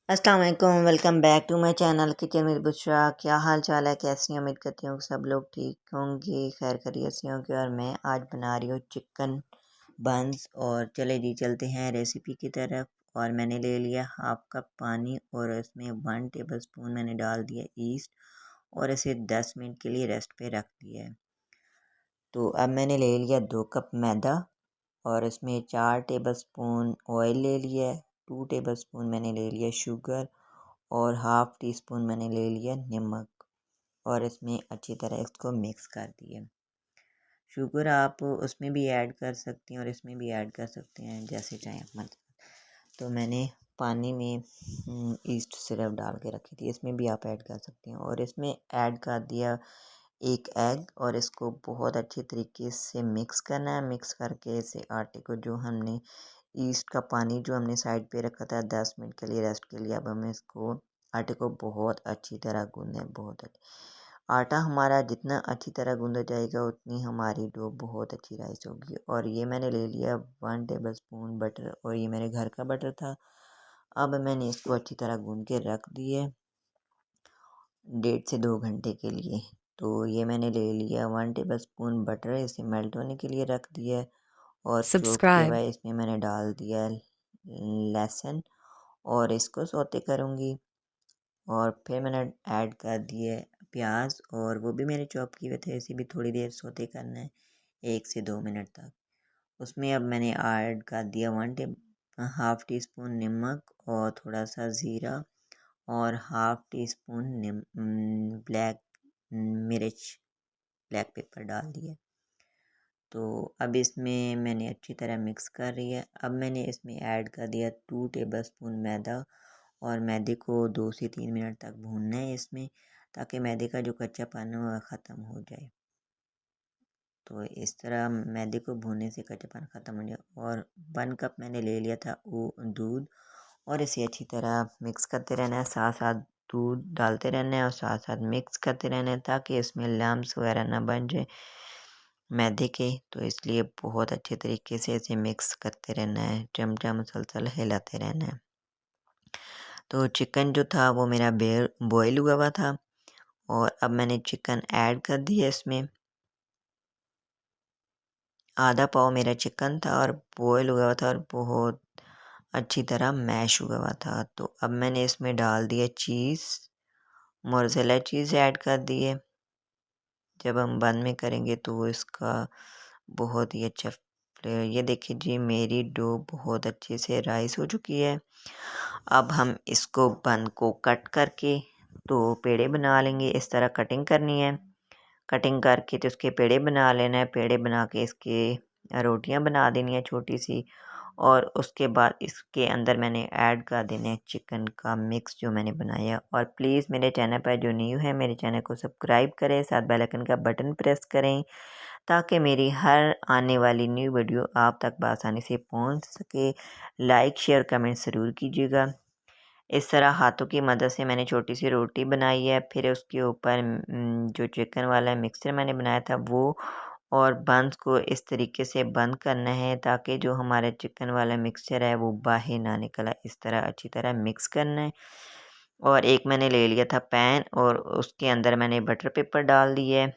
अस्सलाम वालेकुम, welcome back to my channel kitchen with Bushra. क्या हाल चाल है, कैसी हैं? उम्मीद करती हूँ सब लोग ठीक होंगे, खैर खैरियत से होंगे। और मैं आज बना रही हूँ चिकन बंस। और चले जी चलते हैं रेसिपी की तरफ। और मैंने ले लिया हाफ कप पानी और इसमें 1 टेबल स्पून मैंने डाल दिया ईस्ट और इसे 10 मिनट के लिए रेस्ट पे रख दिया है। तो अब मैंने ले लिया 2 कप मैदा और इसमें 4 टेबल स्पून ऑयल ले लिया है। 2 टेबल स्पून मैंने ले लिया शुगर और हाफ़ टी स्पून मैंने ले लिया नमक और इसमें अच्छी तरह इसको मिक्स कर दिया। शुगर आप उसमें भी ऐड कर सकती हैं और इसमें भी ऐड कर सकते हैं, जैसे चाहें मत। तो मैंने पानी में ईस्ट सिरप डाल के रखी थी, इसमें भी आप ऐड कर सकते हैं। और इसमें ऐड कर दिया 1 एग और इसको बहुत अच्छे तरीके से मिक्स करना है। मिक्स करके इसे आटे को जो हमने ईस्ट का पानी जो हमने साइड पे रखा था 10 मिनट के लिए रेस्ट के लिए, अब हमें इसको आटे को बहुत अच्छी तरह गूंदना है। बहुत अच्छा आटा हमारा जितना अच्छी तरह गूंदा जाएगा उतनी हमारी डो बहुत अच्छी राइस होगी। और ये मैंने ले लिया 1 टेबल स्पून बटर और ये मेरे घर का बटर था। अब मैंने इसको अच्छी तरह गूंद के रख दिए 1.5 से 2 घंटे के लिए। तो ये मैंने ले लिया 1 टेबल स्पून बटर, इसे मेल्ट होने के लिए रख दिया। और चॉप किया हुआ Subscribe. है इसमें मैंने डाल दिया लहसुन और इसको सौते करूँगी। और फिर मैंने ऐड कर दिए प्याज और वो भी मेरे चॉप किए हुए थे, इसे भी थोड़ी देर सौते करना है 1 से 2 मिनट तक। उसमें अब मैंने ऐड कर दिया हाफ़ टी स्पून नमक और थोड़ा सा ज़ीरा और हाफ़ टी स्पून ब्लैक मिर्च, ब्लैक पेपर डाल दिया। तो अब इसमें मैंने अच्छी तरह मिक्स कर रही है। अब मैंने इसमें ऐड कर दिया 2 टेबल स्पून मैदा और मैदे को 2 से 3 मिनट तक भूनना है इसमें, ताकि मैदे का जो कच्चापन है वह ख़त्म हो जाए। तो इस तरह मैदे को भूनने से कच्चापन ख़त्म हो जाए। और 1 कप मैंने ले लिया था वो दूध और इसे अच्छी तरह मिक्स करते रहना है, साथ साथ दूध डालते रहना है और साथ साथ मिक्स करते रहना है, ताकि इसमें लम्स वगैरह ना बन जाए मैदे के। तो इसलिए बहुत अच्छे तरीके से इसे मिक्स करते रहना है, चमचा मुसलसल हिलाते रहना है। तो चिकन जो था वो मेरा बॉयल हुआ हुआ था और अब मैंने चिकन ऐड कर दिया इसमें। आधा पाव मेरा चिकन था और बॉयल हुआ हुआ था और बहुत अच्छी तरह मैश हुआ हुआ था। तो अब मैंने इसमें डाल दिया चीज़, मोज़रेला चीज़ ऐड कर दिए। जब हम बंद में करेंगे तो इसका बहुत ही अच्छा फ्लेवर। ये देखिए जी, मेरी डो बहुत अच्छे से राइस हो चुकी है। अब हम इसको बन को कट करके तो पेड़े बना लेंगे। इस तरह कटिंग करनी है, कटिंग करके तो उसके पेड़े बना लेना है। पेड़े बना के इसके रोटियां बना देनी है छोटी सी। और उसके बाद इसके अंदर मैंने ऐड कर देना है चिकन का मिक्स जो मैंने बनाया। और प्लीज़ मेरे चैनल पर जो न्यू है मेरे चैनल को सब्सक्राइब करें, साथ बेल आइकन का बटन प्रेस करें, ताकि मेरी हर आने वाली न्यू वीडियो आप तक बआसानी से पहुंच सके। लाइक शेयर कमेंट ज़रूर कीजिएगा। इस तरह हाथों की मदद से मैंने छोटी सी रोटी बनाई है। फिर उसके ऊपर जो चिकन वाला मिक्सचर मैंने बनाया था वो और बंस को इस तरीके से बंद करना है, ताकि जो हमारा चिकन वाला मिक्सचर है वो बाहर ना निकला। इस तरह अच्छी तरह मिक्स करना है। और एक मैंने ले लिया था पैन और उसके अंदर मैंने बटर पेपर डाल दिया है,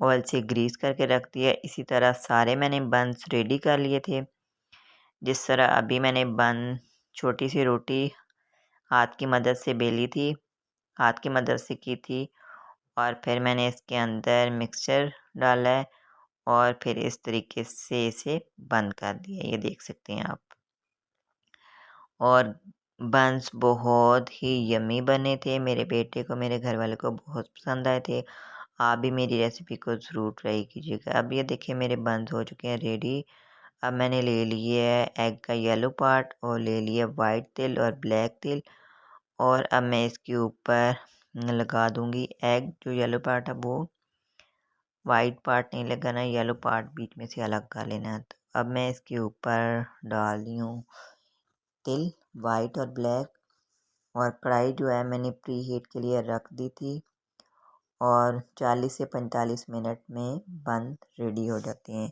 ऑयल से ग्रीस करके रख दिया। इसी तरह सारे मैंने बंस रेडी कर लिए थे। जिस तरह अभी मैंने बन छोटी सी रोटी हाथ की मदद से बेली थी, हाथ की मदद से की थी। और फिर मैंने इसके अंदर मिक्सचर डाला है और फिर इस तरीके से इसे बंद कर दिया, ये देख सकते हैं आप। और बंस बहुत ही यम्मी बने थे, मेरे बेटे को मेरे घर वाले को बहुत पसंद आए थे। आप भी मेरी रेसिपी को ज़रूर ट्राई कीजिएगा। अब ये देखिए मेरे बंस हो चुके हैं रेडी। अब मैंने ले लिए है एग का येलो पार्ट और ले लिया वाइट तिल और ब्लैक तिल। और अब मैं इसके ऊपर लगा दूंगी एग। जो येलो पार्ट है वो वाइट पार्ट नहीं लगाना, येलो पार्ट बीच में से अलग कर लेना है। तो अब मैं इसके ऊपर डाल रही हूँ तिल, वाइट और ब्लैक। और कढ़ाई जो है मैंने प्री हीट के लिए रख दी थी और 40 से 45 मिनट में बन रेडी हो जाते हैं।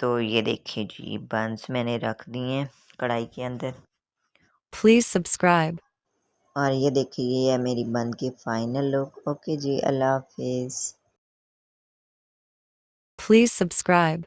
तो ये देखिए जी, बंस मैंने रख दिए हैं कढ़ाई के अंदर। Please subscribe. और ये देखिए ये है मेरी बन की फाइनल लुक। ओके जी, अल्लाह हाफिज़। Please subscribe.